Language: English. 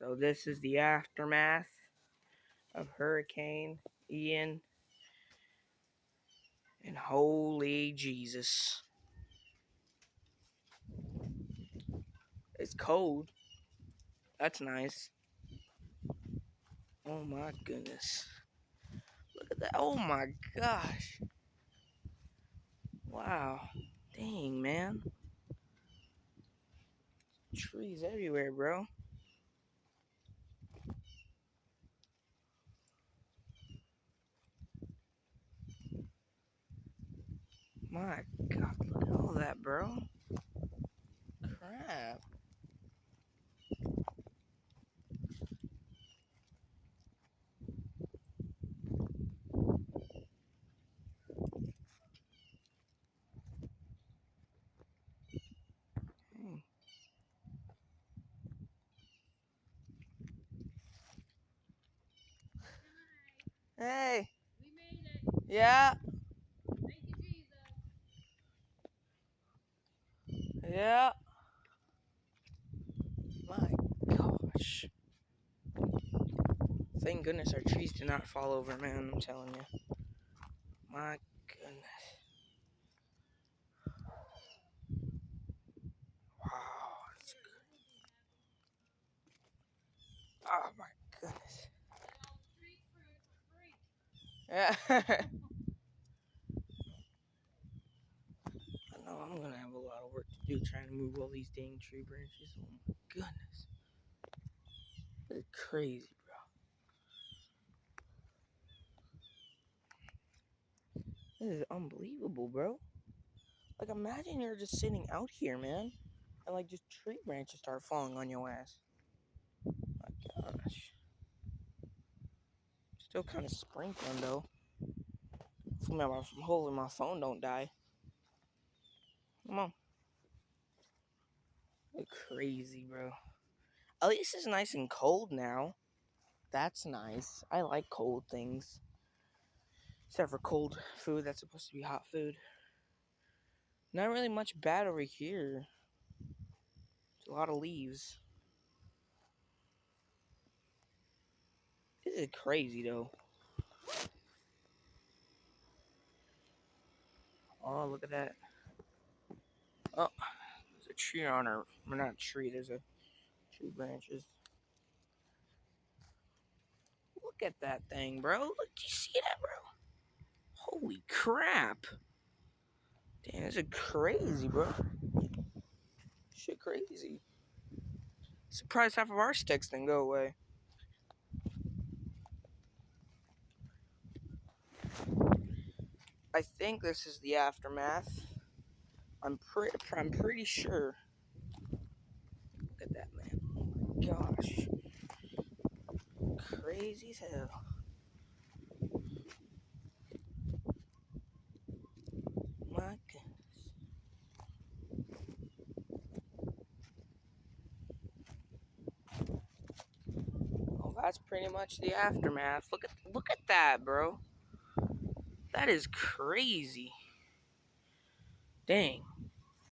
So this is the aftermath of Hurricane Ian. And holy Jesus. It's cold. That's nice. Oh my goodness. Look at that. Oh my gosh. Wow. Dang, man. Trees everywhere, bro. My God, look at all that, bro. Crap. Hmm. Hey. We made it. Yeah. Thank you, Jesus. Yeah. My gosh. Thank goodness our trees did not fall over, man. I'm telling you. My goodness. Wow. Oh my goodness. Get all the street fruit for free. Yeah. I know I'm gonna have a lot of work to do trying to move all these dang tree branches. Oh my goodness. This is crazy, bro. This is unbelievable, bro. Like, imagine you're just sitting out here, man, and like just tree branches start falling on your ass. My gosh. Still kind of sprinkling though. I'm hoping my phone don't die. Come on. You're crazy, bro. At least it's nice and cold now. That's nice. I like cold things. Except for cold food that's supposed to be hot food. Not really much bad over here. It's a lot of leaves. This is crazy though. Oh, look at that. Oh, there's a tree on her. Well, not a tree, there's a tree branches. Look at that thing, bro. Look, you see that, bro? Holy crap. Damn, this is crazy, bro. Shit crazy. Surprised half of our sticks didn't go away. I think this is the aftermath. I'm pretty sure. Look at that, man. Oh my gosh. Crazy as hell. My goodness. Well, that's pretty much the aftermath. Look at that, bro. That is crazy. Dang.